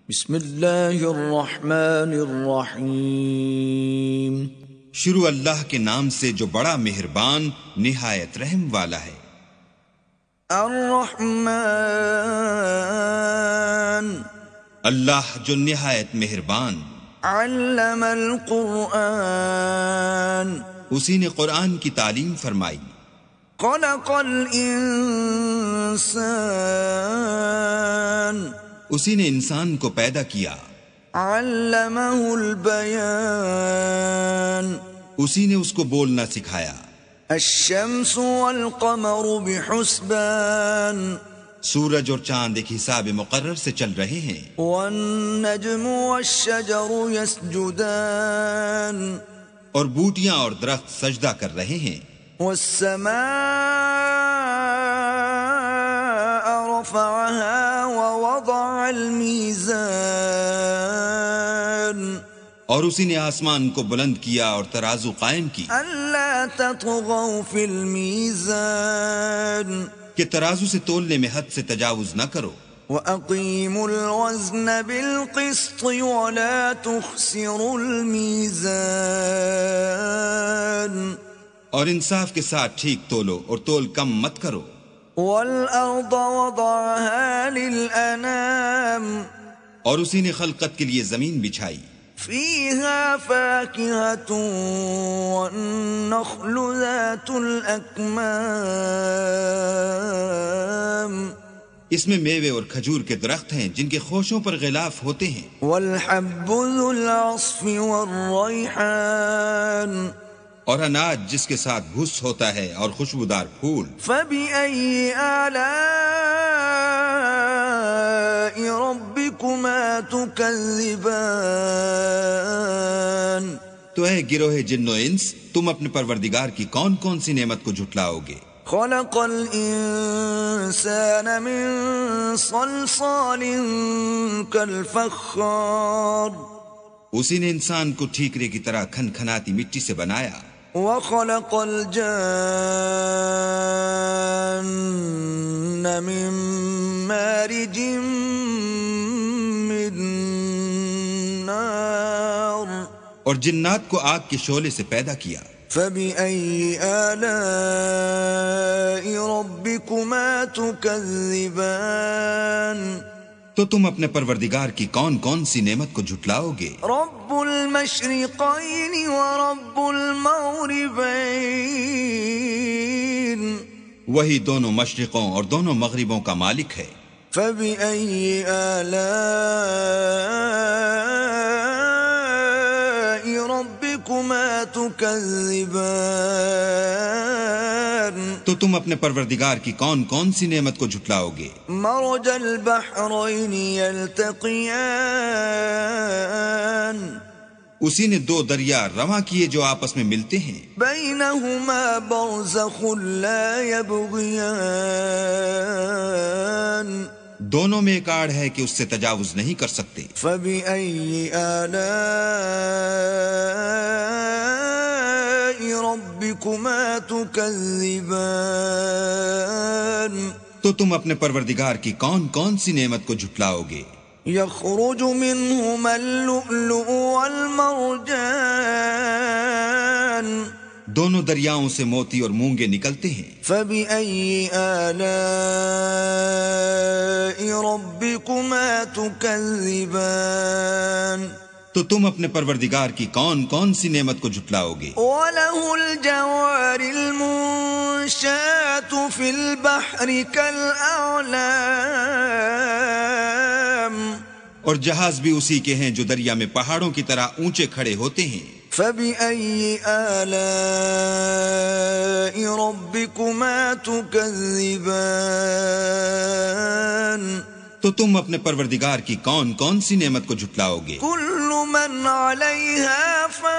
بسم اللہ الرحمن الرحیم۔ شروع اللہ کے نام سے جو بڑا مہربان نہایت رحم والا ہے۔ الرحمن، اللہ جو نہایت مہربان۔ علم القرآن، اسی نے قرآن کی تعلیم فرمائی۔ خلق الانسان، اسی نے انسان کو پیدا کیا۔ علمہ البیان، اسی نے اس کو بولنا سکھایا۔ الشمس والقمر بحسبان، سورج اور چاند ایک حساب مقرر سے چل رہے ہیں۔ والنجم والشجر يسجدان، اور بوٹیاں اور درخت سجدہ کر رہے ہیں۔ والسماء رفعها ووضع الميزان، اور اسی نے آسمان کو بلند کیا اور ترازو قائم کی، ألا تطغوا في الميزان، کہ ترازو سے تولنے میں حد سے تجاوز نہ کرو۔ وَأَقِيمُوا الْوَزْنَ بِالْقِسْطِ وَلَا تُخْسِرُوا الْمِيزَانَ، اور انصاف کے ساتھ ٹھیک تولو اور تول کم مت کرو۔ وَالْأَرْضَ وَضَعَهَا لِلْأَنَامِ، اور اسی نے خلقت کے لیے زمین بچھائی، فِيهَا فَاكِهَةٌ وَالنَّخْلُ ذَاتُ الْأَكْمَامِ، اس میں میوے اور کھجور کے درخت ہیں جن کے خوشوں پر غلاف ہوتے ہیں۔ وَالْحَبُّ ذُو الْعَصْفِ وَالرَّيْحَانِ، اور اناج جس کے ساتھ بھس ہوتا ہے اور خوشبودار پھول۔ فَبِأَيِّ آلَاءِ رَبِّكُمَا تُكَذِّبَانِ، تو اے گروہ جن و انس، تم اپنے پروردگار کی کون کون سی نعمت کو جھٹلاؤ گے؟ خلق الانسان من صلصال كالفخار، اسی نے انسان کو ٹھیکرے کی طرح کھن کھناتی مٹی سے بنایا۔ وخلق الجان من مارج من نار، اور جنات کو آگ کے شعلے سے پیدا کیا۔ فَبِأَيِّ آلَاءِ رَبِّكُمَا تُكَذِّبَانِ، تو تم اپنے پروردگار کی کون کون سی نعمت کو جھٹلاؤ گے؟ رب المشرقین ورب المغربین، وہی دونوں مشرقوں اور دونوں مغربوں کا مالک ہے۔ فَبِأَيِّ آلَاءِ رَبِّكُمَا تُكَذِّبَانِ، تو تم اپنے پروردگار کی کون کون سی نعمت کو جھٹلاؤ گے؟ مرج البحرین یلتقیان، اسی نے دو دریا رواں کیے جو آپس میں ملتے ہیں۔ بینہما برزخ لا یبغیان، دونوں میں ایک آڑ ہے کہ اس سے تجاوز نہیں کر سکتے۔ فَبِأَيِّ آلَاءِ رَبِّكُمَا تُكَذِّبَانِ، تو تم اپنے پروردگار کی کون کون سی نعمت کو جھٹلاؤ گے؟ يخرج منهما اللؤلؤ والمرجان، دونوں دریاؤں سے موتی اور مونگے نکلتے ہیں۔ فَبِأَيِّ آلَاءِ رَبِّكُمَا تُكَذِّبَانِ، تو تم اپنے پروردگار کی کون کون سی نعمت کو جھٹلاؤ گے؟ وَلَهُ الْجَوَارِ الْمُنشَآتُ فِي الْبَحْرِ كَالْأَعْلَامِ، اور جہاز بھی اسی کے ہیں جو دریا میں پہاڑوں کی طرح اونچے کھڑے ہوتے ہیں۔ فَبِأَيِّ آلَاءِ رَبِّكُمَا تُكَذِّبَانِ، تو تم اپنے پروردگار کی کون کون سی نعمت کو جھٹلاؤ گے؟ كُلُّ مَنْ عَلَيْهَا فَانٍ،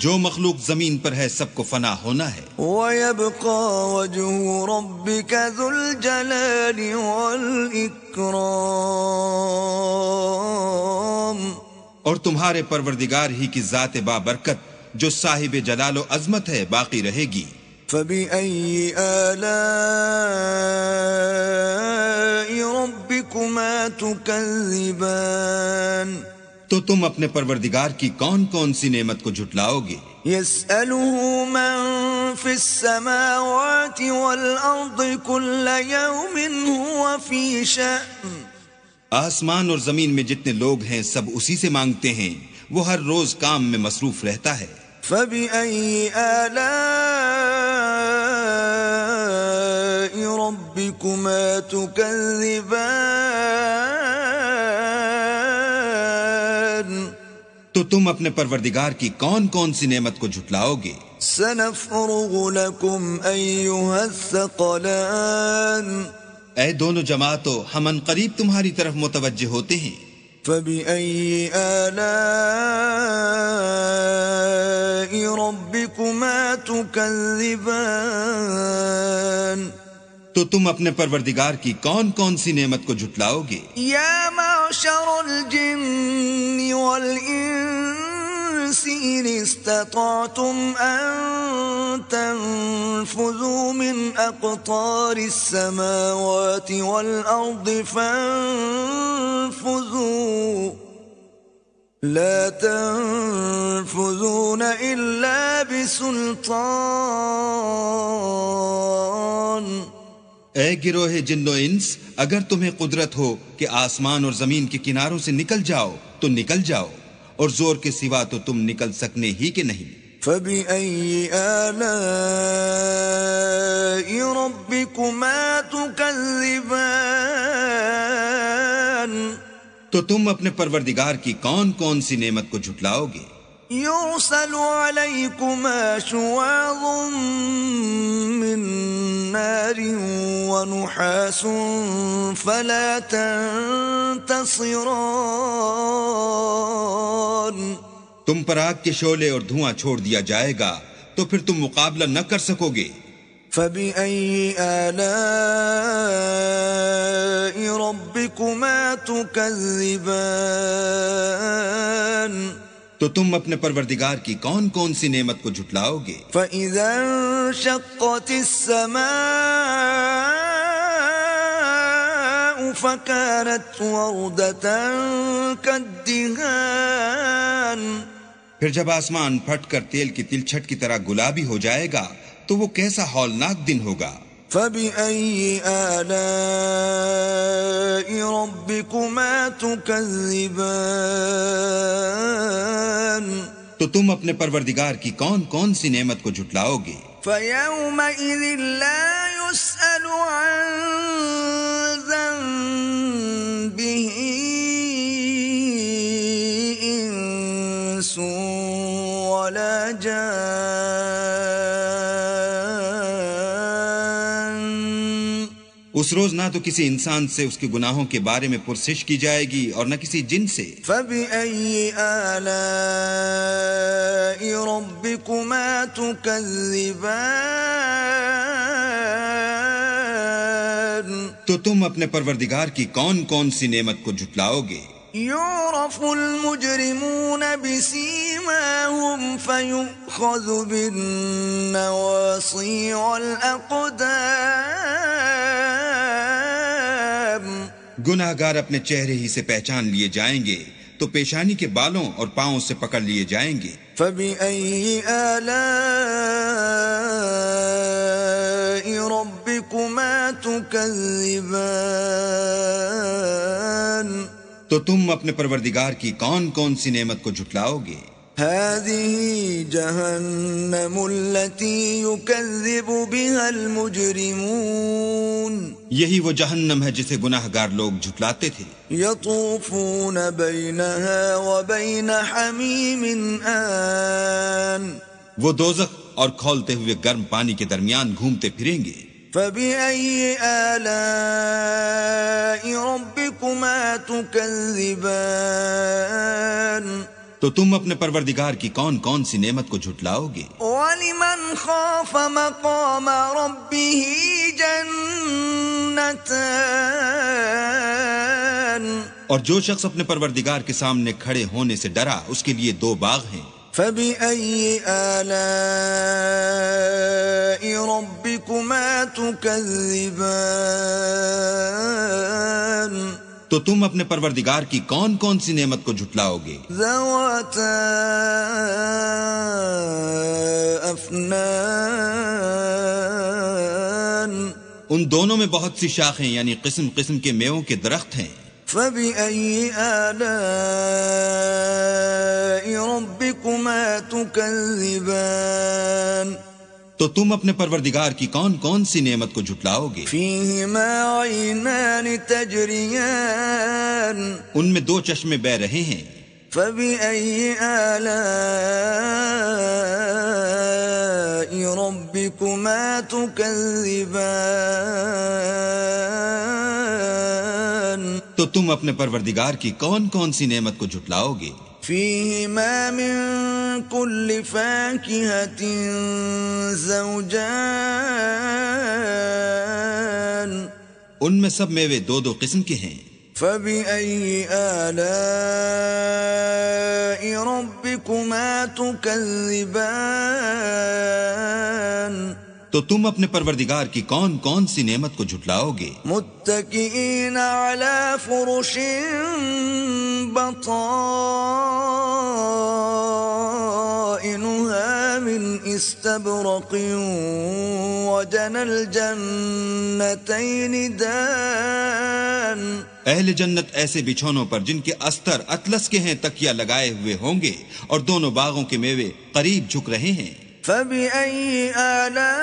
جو مخلوق زمین پر ہے سب کو فنا ہونا ہے۔ وَيَبْقَى وَجْهُ رَبِّكَ ذُو الْجَلَالِ وَالْإِكْرَامِ، اور تمہارے پروردگار ہی کی ذات بابرکت جو صاحب جلال و عظمت ہے باقی رہے گی۔ فَبِأَيِّ آلَاءِ تكذبان تو تم اپنے پروردگار کی کون کون سی نعمت کو جھٹلاؤ گے؟ يسأله من في السماوات والأرض كل يوم هو في شأن آسمان اور زمین میں جتنے لوگ ہیں سب اسی سے مانگتے ہیں، وہ ہر روز کام میں مصروف رہتا ہے۔ فبأي آلاء ربكما تكذبان تو تم اپنے پروردگار کی کون کون سی نعمت کو جھٹلاؤ گے؟ سنفرغ لكم أيها الثقلان اے دونوں جماعتوں، ہم عنقریب تمہاری طرف متوجہ ہوتے ہیں۔ فبأي آلاء ربكما تكذبان تو تم اپنے پروردگار کی کون کون سی نعمت کو جھٹلاؤ گے؟ يا معشر الجن والإنس إن استطعتم أن تنفذوا من أقطار السماوات والأرض فانفذوا لا تنفذون إلا بسلطان اے گروہ جن و انس، اگر تمہیں قدرت ہو کہ آسمان اور زمین کے کناروں سے نکل جاؤ تو نکل جاؤ، اور زور کے سوا تو تم نکل سکنے ہی کہ نہیں۔ فبأي آلاء ربكما تكذبان تو تم اپنے پروردگار کی کون کون سی نعمت کو جھٹلاؤ گے؟ يرسل عليكما شواظ من نار ونحاس فلا تنتصران تم پر آگ کے شعلے اور دھواں چھوڑ دیا جائے گا تو پھر تم مقابلہ نہ کر سکو گے۔ فبأي آلاء ربكما تكذبان تو تم اپنے پروردگار کی کون کون سی نعمت کو جھٹلاؤ گے؟ فإذا انشقت السماء فكانت وردة كالدهان پھر جب آسمان پھٹ کر تیل کی تلچھٹ کی طرح گلابی ہو جائے گا تو وہ کیسا ہولناک دن ہوگا۔ فبأي آلاء ربكما تكذبان تو تم اپنے پروردگار کی کون کون سی نعمت کو جھٹلاؤ گے؟ فيومئذ لا يسأل عن ذنبه إنس ولا جان اس روز نہ تو کسی انسان سے اس کے گناہوں کے بارے میں پرسش کی جائے گی اور نہ کسی جن سے۔ فبأي آلاء ربكما تكذبان تو تم اپنے پروردگار کی کون کون سی نعمت کو جھٹلاؤ گے؟ يعرف المجرمون بسيماهم فيؤخذ بالنواصي والأقدام گناہ گار اپنے چہرے ہی سے پہچان لیے جائیں گے تو پیشانی کے بالوں اور پاؤں سے پکڑ لیے جائیں گے۔ فبأي آلاء ربكما تكذبان تو تم اپنے پروردگار کی کون کون سی نعمت کو جھٹلاؤ گے؟ هذه جهنم التي يكذب بها المجرمون یہی وہ جہنم ہے جسے گناہ گار لوگ جھٹلاتے تھے۔ يطوفون بينها وبين حميم آن وہ دوزخ اور کھولتے ہوئے گرم پانی کے درمیان گھومتے پھریں گے۔ فبأي آلاء ربكما تكذبان تو تم اپنے پروردگار کی کون کون سی نعمت کو جھٹلاؤ گے؟ ولمن خاف مقام ربه جنتان اور جو شخص اپنے پروردگار کے سامنے کھڑے ہونے سے ڈرا اس کے لیے دو باغ ہیں۔ فبأي آلاء ربكما تكذبان تو تو تم اپنے پروردگار کی کون کون سی نعمت کو جھٹلاؤ گے؟ ذواتا افنان، ان دونوں میں بہت سی شاخیں یعنی قسم قسم کے میووں کے درخت ہیں۔ فبأي آلاء ربكما تكذبان، تو تم اپنے پروردگار کی کون کون سی نعمت کو جھٹلاؤ گے؟ فيهما عينان تجريان، ان میں دو چشمے بہہ رہے ہیں۔ فبأي آلاء ربكما تكذبان، تو تم اپنے پروردگار کی کون کون سی نعمت کو جھٹلاؤ گے؟ فيهما من كل فاكهة زوجان، ان میں سب میوے دو دو قسم کے ہیں۔ فبأي آلاء ربكما تكذبان، تو تم اپنے پروردگار کی کون کون سی نعمت کو جھٹلاؤ گے؟ متكئين على فرش بطائنها من استبرق وجنى الجنتين دان، اہل جنت ایسے بچھونوں پر جن کے استر اطلس کے ہیں تکیہ لگائے ہوئے ہوں گے، اور دونوں باغوں کے میوے قریب جھک رہے ہیں۔ فبأي آلاء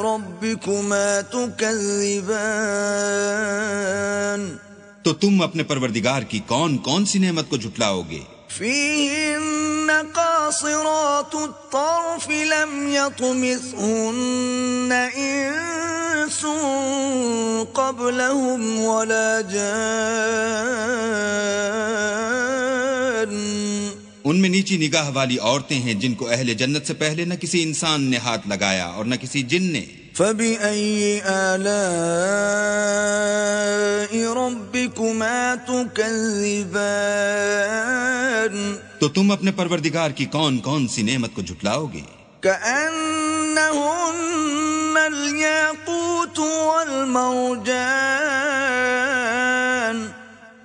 ربكما تكذبان، تو تم اپنے پروردگار کی کون کون سی نعمت کو جھٹلاؤ گے؟ فيهن قاصرات الطرف لم يطمثهن إنس قبلهم ولا جان، ان میں نیچی نگاہ والی عورتیں ہیں جن کو اہل جنت سے پہلے نہ کسی انسان نے ہاتھ لگایا اور نہ کسی جن نے۔ فبأي آلاء ربكما تكذبان، تو تم اپنے پروردگار کی کون کون سی نعمت کو جھٹلاؤ گے؟ كأنهن الياقوت والمرجان،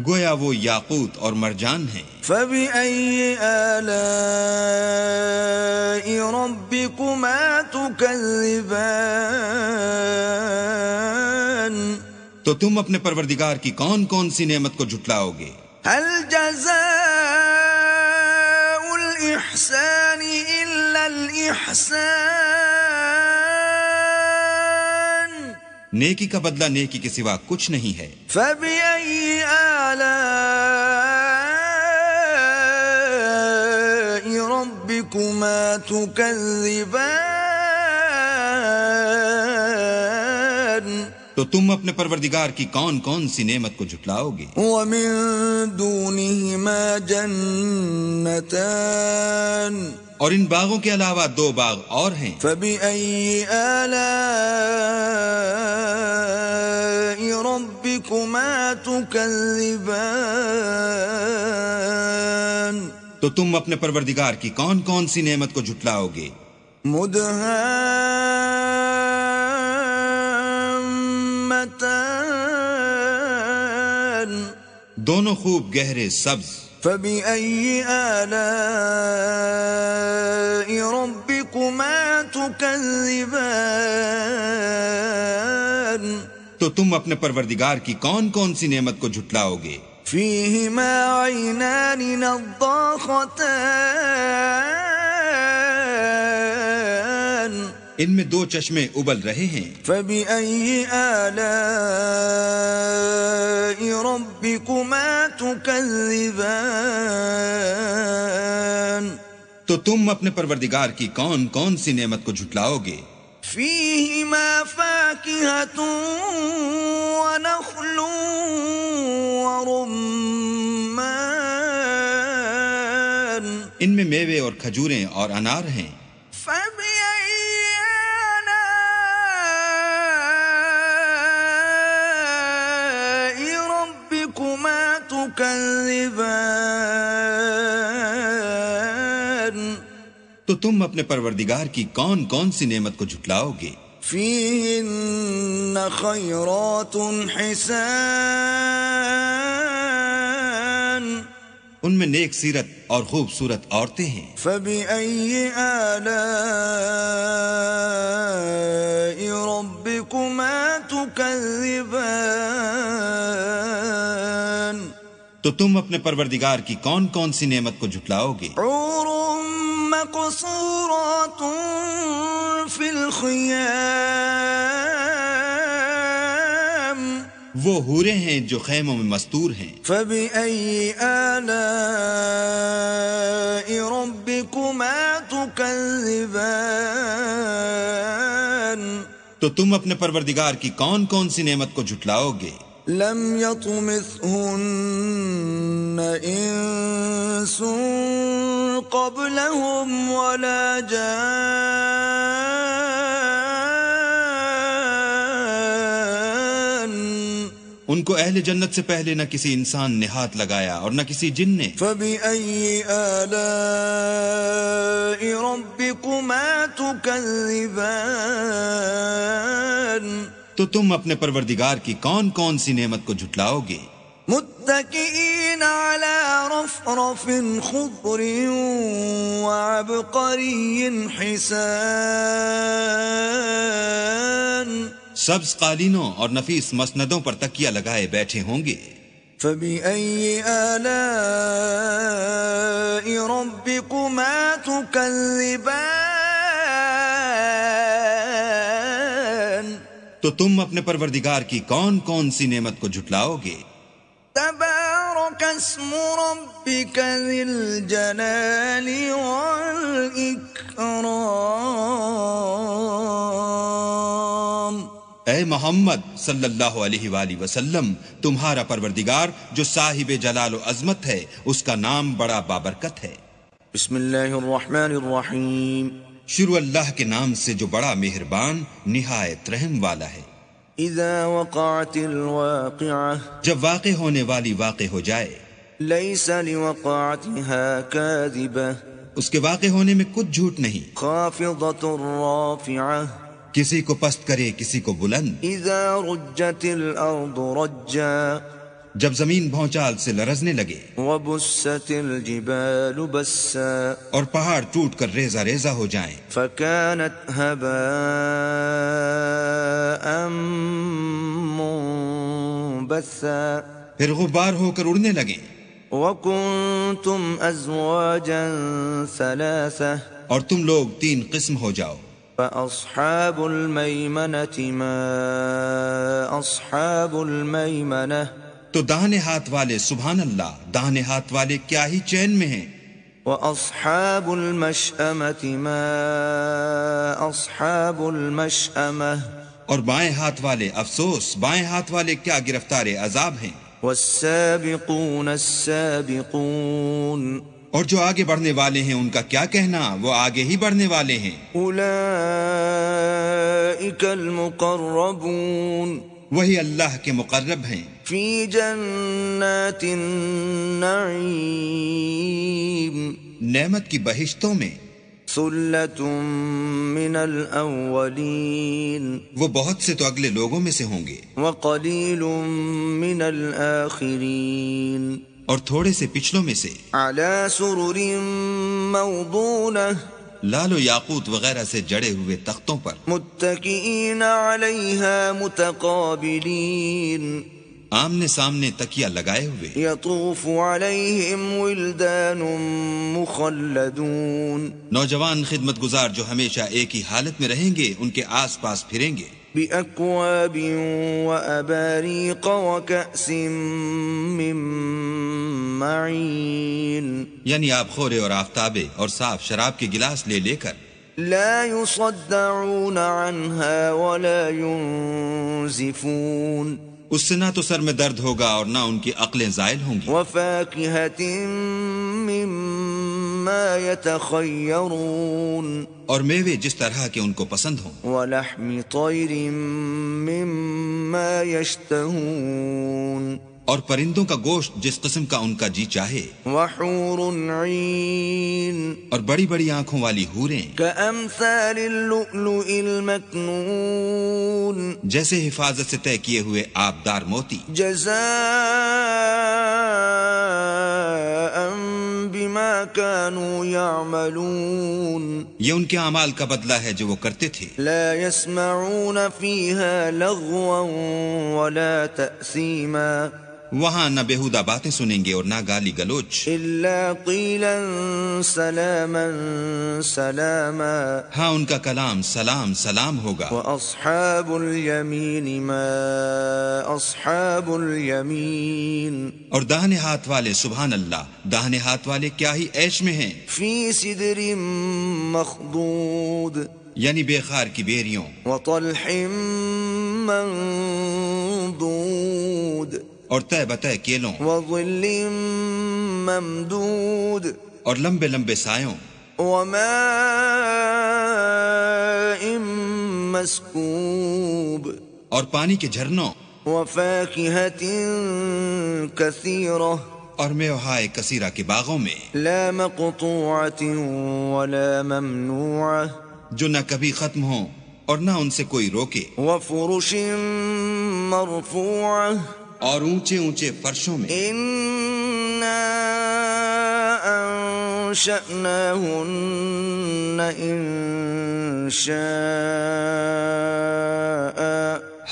گویا وہ یاقوت اور مرجان ہیں۔ فبأي آلاء ربكما تكذبان، تو تم اپنے پروردگار کی کون کون سی نعمت کو جھٹلاؤ گے؟ هل جزاء الإحسان إلا الإحسان، نیکی کا بدلہ نیکی کے سوا کچھ نہیں ہے۔ فبأي آلاء ربكما تكذبان، تو تم اپنے پروردگار کی کون کون سی نعمت کو جھٹلاؤ گے؟ ومن دونهما جنتان، اور ان باغوں کے علاوہ دو باغ اور ہیں۔ فبأي آلاء ربكما تكذبان، تو تم اپنے پروردگار کی کون کون سی نعمت کو جھٹلاؤ گے؟ مدهامتان، دونوں خوب گہرے سبز۔ فبأي آلاء ربكما تكذبان، تو تم اپنے پروردگار کی کون کون سی نعمت کو جھٹلاؤ گے؟ فيهما عينان نضاختان، ان میں دو چشمے ابل رہے ہیں۔ فبأي آلاء ربكما تكذبان، تو تم اپنے پروردگار کی کون کون سی نعمت کو جھٹلاؤ گے؟ فيهما فاكهة ونخل ورمان، ان میں میوے اور کھجوریں اور انار ہیں۔ فبأي آلاء ربكما تكذبان، تو تم اپنے پروردگار کی کون کون سی نعمت کو جھٹلاؤ گے؟ فيهن خيرات حسان ان میں نیک سیرت اور خوبصورت عورتیں ہیں. فبأي آلاء ربكما تكذبان تو تم اپنے پروردگار کی کون کون سی نعمت کو جھٹلاؤ گے؟ حور مقصورات في الخيام وہ حوریں ہیں جو خیموں میں مستور ہیں. فبأي آلاء ربكما تكذبان تو تم اپنے پروردگار کی کون کون سی نعمت کو جھٹلاؤ گے؟ لم يطمثهن انس قبلهم ولا جان ان کو اہل جنت سے پہلے نہ کسی انسان نے ہاتھ لگایا اور نہ کسی جن نے. فبأي آلاء ربكما تكذبان تو تم اپنے پروردگار کی کون کون سی نعمت کو جھٹلاؤ گے؟ متكئين على رفرف خضر وعبقري حسان سبز قالینوں اور نفیس مسندوں پر تکیہ لگائے بیٹھے ہوں گے. فبأي آلاء ربكما تكذبان تو تم اپنے پروردگار کی کون کون سی نعمت کو جھٹلاؤ گے؟ تبارك اسم ربك ذي الجلال والإكرام اے محمد صلی اللہ علیہ وآلہ وسلم، تمہارا پروردگار جو صاحب جلال و عظمت ہے، اس کا نام بڑا بابرکت ہے. بسم اللہ الرحمن الرحیم شروع اللہ کے نام سے جو بڑا مہربان نہایت رحم والا ہے. اذا وقعت الواقعة جب واقع ہونے والی واقع ہو جائے، ليس لوقعتها كاذبة اس کے واقع ہونے میں کچھ جھوٹ نہیں. خافضة رافعة کسی کو پست کرے کسی کو بلند. اذا رجت الارض رجا جب زمین بھونچال سے لرزنے لگے، وبست الجبال بسا اور پہاڑ ٹوٹ کر ریزہ ریزہ ہو جائیں، فكانت هباء منبثا پھر غبار ہو کر اڑنے لگیں. وكنتم ازواجا ثلاثة اور تم لوگ 3 قسم ہو جاؤ. فأصحاب الميمنة ما أصحاب الميمنة تو داہنے ہاتھ والے سبحان اللہ، داہنے ہاتھ والے کیا ہی چین میں ہیں. وأصحاب المشأمة ما أصحاب المشأمة اور بائیں ہاتھ والے افسوس، بائیں ہاتھ والے کیا گرفتار عذاب ہیں. والسابقون السابقون اور جو آگے بڑھنے والے ہیں ان کا کیا کہنا، وہ آگے ہی بڑھنے والے ہیں. أولئك المقربون وہی اللہ کے مقرب ہیں. في جنات النعيم نعمت کی بہشتوں میں. ثلة من الأولين وہ بہت سے تو اگلے لوگوں میں سے ہوں گے، وقليل من الآخرين اور تھوڑے سے پچھلوں میں سے. على سرر موضونة لال و یاقوت وغیرہ سے جڑے ہوئے تختوں پر. متكئين عليها متقابلين آمنے سامنے تکیہ لگائے ہوئے. يطوف عليهم ولدان مخلدون نوجوان خدمت گزار جو ہمیشہ ایک ہی حالت میں رہیں گے ان کے آس پاس پھریں گے. بأكواب وأباريق وكأس من معين یعنی آب خورے اور آفتابے اور صاف شراب کے گلاس لے لے کر. لا يصدعون عنها ولا ينزفون اس سے نہ تو سر میں درد ہوگا اور نہ ان کی عقلیں زائل ہوں گی. وفاكهة مما يتخيرون اور میوے جس طرح کے ان کو پسند ہوں. ولحم طير مما يشتهون اور پرندوں کا گوشت جس قسم کا ان کا جی چاہے، وحور عین اور بڑی بڑی آنکھوں والی حوریں، كأمثال اللؤلؤ المكنون جیسے حفاظت سے طے کیے ہوئے آبدار موتی، جزاء بما كانوا يعملون یہ ان کے اعمال کا بدلہ ہے جو وہ کرتے تھے۔ لا يسمعون فيها لغوا ولا تأثيما وہاں نہ بےہودہ باتیں سنیں گے اور نہ گالی گلوچ، إلا قيلا سلاما سلاما ہاں ان کا کلام سلام سلام ہوگا۔ وأصحاب اليمين ما أصحاب اليمين اور داہنے ہاتھ والے سبحان اللہ، داہنے ہاتھ والے کیا ہی عیش میں ہیں، في سدر مخضود یعنی بے خار کی بیریوں، وطلح منضود اور طے بتہ کیلوں، وظل ممدود اور لمبے لمبے سایوں، وماء مسكوب اور پانی کے جھرنوں، وفاكهة كثيرة اور میوہائے کثیرہ کے باغوں میں، لا مقطوعة ولا ممنوعة جو نہ کبھی ختم ہوں اور نہ ان سے کوئی روکے، وفرش مرفوعة اور اونچے اونچے فرشوں میں، إنا أنشأناهن إنشاء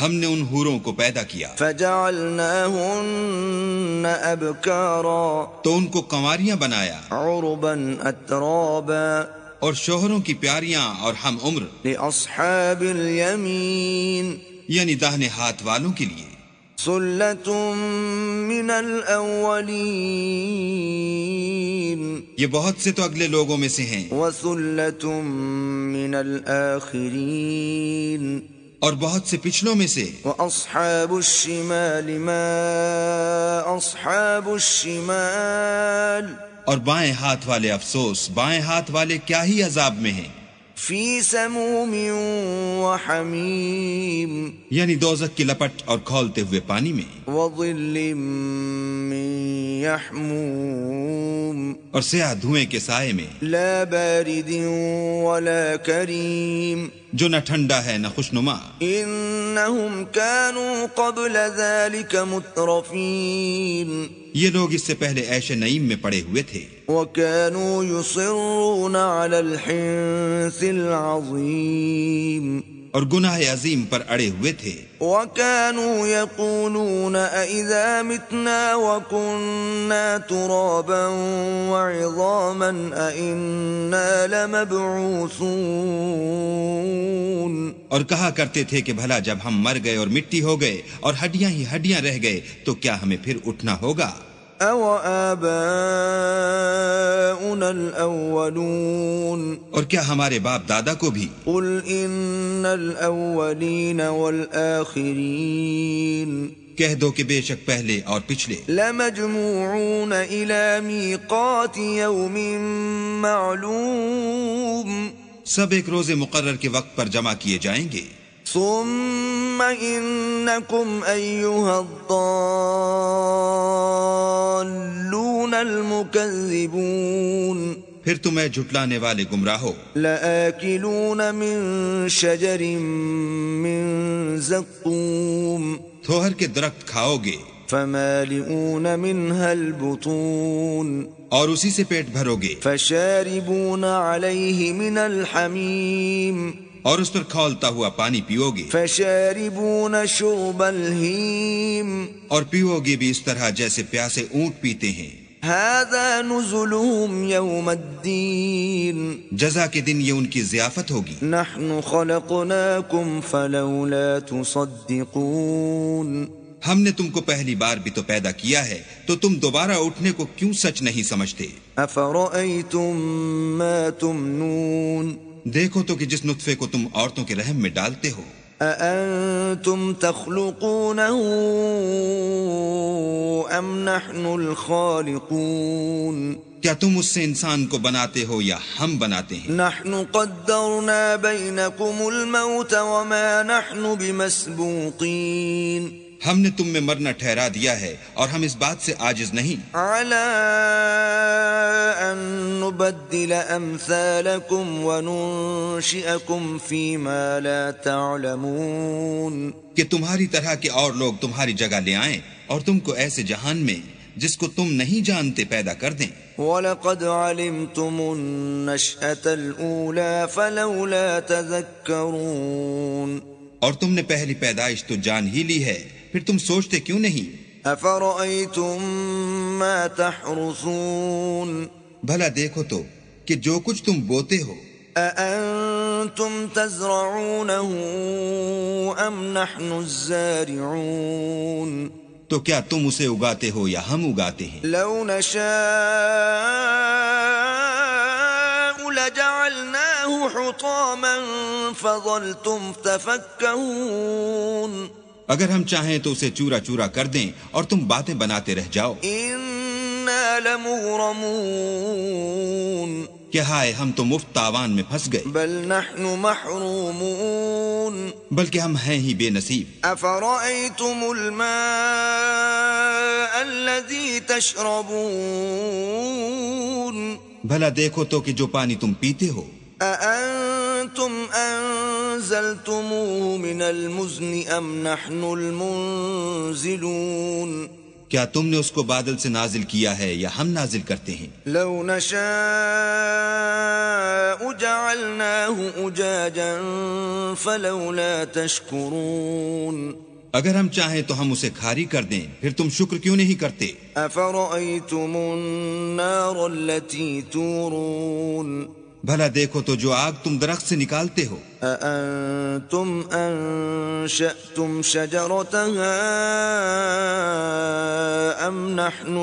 ہم نے ان حوروں کو پیدا کیا فجعلناهن أبكارا تو ان کو کنواریاں بنایا، عربا أترابا اور شوہروں کی پیاریاں اور ہم عمر، لأصحاب اليمين یعنی داہنے ہاتھ والوں کے لیے۔ ثلة من الأولين یہ بہت سے تو اگلے لوگوں میں سے ہیں، وثلة من الآخرين اور بہت سے پچھلوں میں سے۔ وأصحاب الشمال ما أصحاب الشمال اور بائیں ہاتھ والے افسوس، بائیں ہاتھ والے کیا ہی عذاب میں ہیں، في سموم وحميم یعنی دوزخ کی لپٹ اور کھولتے ہوئے پانی میں، وظل من يحموم اور سیاہ دھوئیں کے سائے میں، لا بارد ولا كريم جو نہ ٹھنڈا ہے نہ خوشنما۔ إنهم كانوا قبل ذلك مترفين یہ لوگ اس سے پہلے عیش نعیم میں پڑے ہوئے تھے، وكانوا يصرون على الحنث العظيم اور گناہ عظیم پر اڑے ہوئے تھے، وكانوا يقولون أإذا متنا وكنا ترابا وعظاما أإنا لمبعوثون اور کہا کرتے تھے کہ بھلا جب ہم مر گئے اور مٹی ہو گئے اور ہڈیاں ہی ہڈیاں رہ گئے تو کیا ہمیں پھر اٹھنا ہوگا؟ أو آباؤنا الأولون اور کیا ہمارے باپ دادا کو بھی؟ قل إن الأولين والآخرين کہہ دو کہ بے شک پہلے اور پچھلے لمجموعون إلى ميقات يوم معلوم سب ایک روز مقرر کے وقت پر جمع کیے جائیں گے، ثم إنكم أيها الضالون المكذبون پھر تمہیں جھٹلانے والے گمراہو، لآكلون من شجر من زقوم تھوہر کے درخت کھاؤ گے، فمالئون منها البطون اور اسی سے پیٹ بھرو گے، فشاربون عليه من الحميم اور اس پر کھولتا ہوا پانی پیو گے، فشاربون شرب الهيم اور پیو گے بھی اس طرح جیسے پیاسے اونٹ پیتے ہیں۔ هذا نزلهم يوم الدين جزا کے دن یہ ان کی ضیافت ہوگی۔ نحن خلقناكم فلولا تصدقون ہم نے تم کو پہلی بار بھی تو پیدا کیا ہے تو تم دوبارہ اٹھنے کو کیوں سچ نہیں سمجھتے؟ أفرأيتم ما تمنون دیکھو تو کہ جس نطفے کو تم عورتوں کے رحم میں ڈالتے ہو، أأنتم تخلقونه أم نحن الخالقون کیا تم اس سے انسان کو بناتے ہو یا ہم بناتے ہیں؟ نحن قدرنا بينكم الموت وما نحن بمسبوقين ہم نے تم میں مرنا ٹھہرا دیا ہے اور ہم اس بات سے عاجز نہیں على أن نبدل أمثالكم وننشئكم فيما لا تعلمون کہ تمہاری طرح کے اور لوگ تمہاری جگہ لے آئیں اور تم کو ایسے جہان میں جس کو تم نہیں جانتے پیدا کر دیں وَلَقَدْ عَلِمْتُمُ النَّشْأَةَ الْأُولَى فَلَوْلَا تَذَكَّرُونَ اور تم نے پہلی پیدائش تو جان ہی لی ہے پھر تم سوچتے کیوں نہیں أَفَرَأَيْتُم مَّا تَحْرُثُونَ بھلا دیکھو تو کہ جو کچھ تم بوتے ہو أَأَنتُمْ تَزْرَعُونَهُ أَمْ نَحْنُ الزَّارِعُونَ تو کیا تم اسے اگاتے ہو یا ہم اگاتے ہیں لَوْ نَشَاءُ لَجَعَلْنَاهُ حُطَامًا فَظَلْتُمْ تَفَكَّهُونَ اگر ہم چاہیں تو اسے چورا چورا کر دیں اور تم باتیں بناتے رہ جاؤ إِنَّا لَمُغْرَمُونَ کہ ہائے ہم تو مفت تاوان میں پھنس گئے بل نحن محرومون بلکہ ہم ہیں ہی بے نصیب أفرأيتم الماء الذي تشربون بھلا دیکھو تو کہ جو پانی تم پیتے ہو أأنتم أنزلتموه من المزن أم نحن المنزلون کیا تم نے اس کو بادل سے نازل کیا ہے یا ہم نازل کرتے ہیں لو نشاء جعلناه أجاجا فلولا تشكرون اگر ہم چاہیں تو ہم اسے کھاری کر دیں پھر تم شکر کیوں نہیں کرتے أفرأيتم النار التي تورون بھلا دیکھو تو جو آگ تم درخت سے نکالتے ہو أأنتم أنشأتم شجرتها أم نحن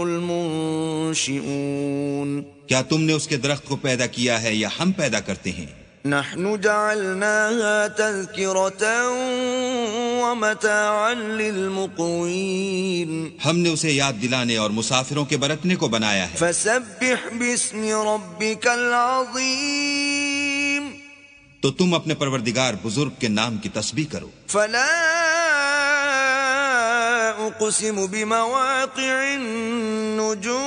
المنشئون کیا تم نے اس کے درخت کو پیدا کیا ہے یا ہم پیدا کرتے ہیں نحن جعلناها تذكرة ومتاعا للمقوين ہم نے اسے یاد دلانے اور مسافروں کے برتنے کو بنایا ہے فسبح باسم ربك العظيم تو تم اپنے پروردگار بزرگ کے نام کی تسبیح کرو فلا اقسم بمواقع النجوم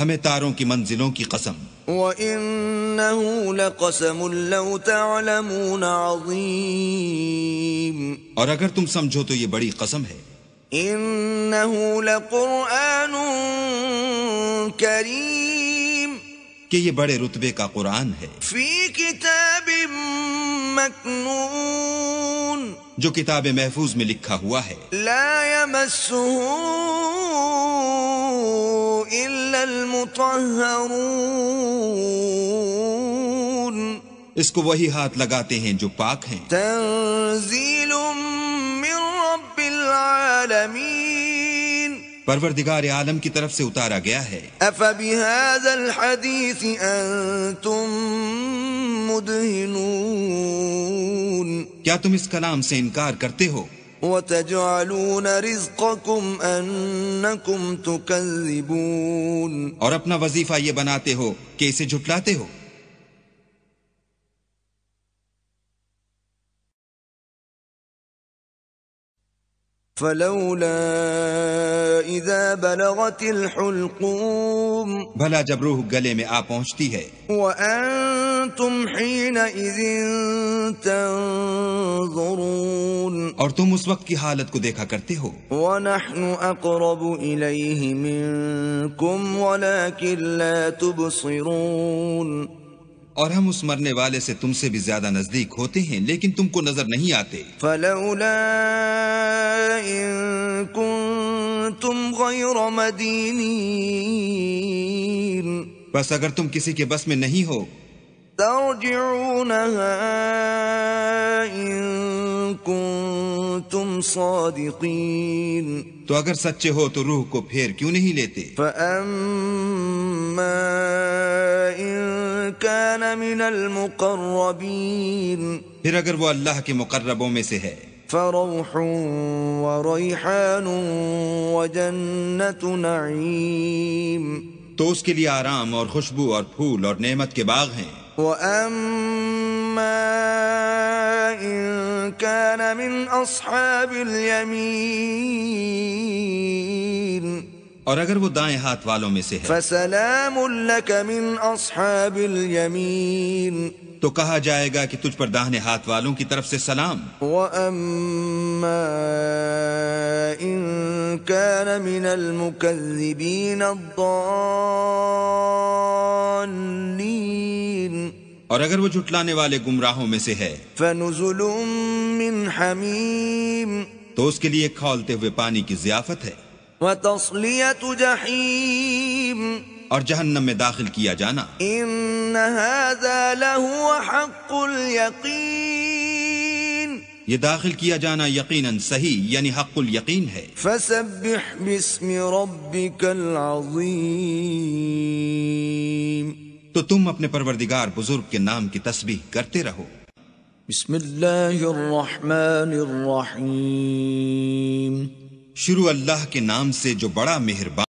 ہمیں تاروں کی منزلوں کی قسم وَإِنَّهُ لَقَسَمٌ لَوْ تَعْلَمُونَ عَظِيمٌ اور اگر تم سمجھو تو یہ بڑی قسم ہے إِنَّهُ لَقُرْآنٌ كَرِيمٌ کہ یہ بڑے رتبے کا قرآن ہے فِي كِتَابٍ مَّكْنُونٍ جو کتاب محفوظ میں لکھا ہوا ہے لَا يَمَسُّهُ إِلَّا الْمُطَهَّرُونَ اس کو وہی ہاتھ لگاتے ہیں جو پاک ہیں تنزیل من رب العالمین پروردگار عالم کی طرف سے اتارا گیا ہے افبهذا الحدیث انتم مدہنون کیا تم اس کلام سے انکار کرتے ہو وتجعلون رزقكم انکم تکذبون اور اپنا وظیفہ یہ بناتے ہو کہ اسے جھٹلاتے ہو فلولا اذا بلغت الحلقوم بھلا جب روح گلے میں آ پہنچتی ہے وانتم حينئذ تنظرون اور تم اس وقت کی حالت کو دیکھا کرتے ہو ونحن اقرب الیہ منکم ولکن لا تبصرون اور ہم اس مرنے والے سے تم سے بھی زیادہ نزدیک ہوتے ہیں لیکن تم کو نظر نہیں آتے فلولا ان کنتم غیر مدینین بس اگر تم کسی کے بس میں نہیں ہو ترجعونها ان کنتم صادقین تو اگر سچے ہو تو روح کو پھیر کیوں نہیں لیتے فاما ان كان من المقربین پھر اگر وہ اللہ کے مقربوں میں سے ہے فروح وریحان وجنت نعیم تو اس کے لیے آرام اور خوشبو اور پھول اور نعمت کے باغ ہیں وَأَمَّا إن كان من أصحاب اليمين اور اگر وہ دائیں ہاتھ والوں میں سے ہے فسلام لك من أصحاب اليمين تو کہا جائے گا کہ تجھ پر داہنے ہاتھ والوں کی طرف سے سلام. وَأَمَّا إِن كَانَ مِنَ الْمُكَذِّبِينَ الضَّالِّينَ اور اگر وہ جھٹلانے والے گمراہوں میں سے ہے فَنُزُلٌ مِّنْ حَمِيمٍ تو اس کے لیے کھولتے ہوئے پانی کی ضیافت ہے وَتَصْلِيَةُ جَحِيمٍ اور جہنم میں داخل کیا جانا. إِنَّ هَذَا لَهُوَ حَقُّ الْيَقِينِ یہ داخل کیا جانا یقیناً صحیح یعنی حق الیقین ہے. فَسَبِّحْ بِاسْمِ رَبِّكَ الْعَظِيمِ تو تم اپنے پروردگار بزرگ کے نام کی تسبیح کرتے رہو. بسم اللہ الرحمن الرحیم شروع اللہ کے نام سے جو بڑا مہربان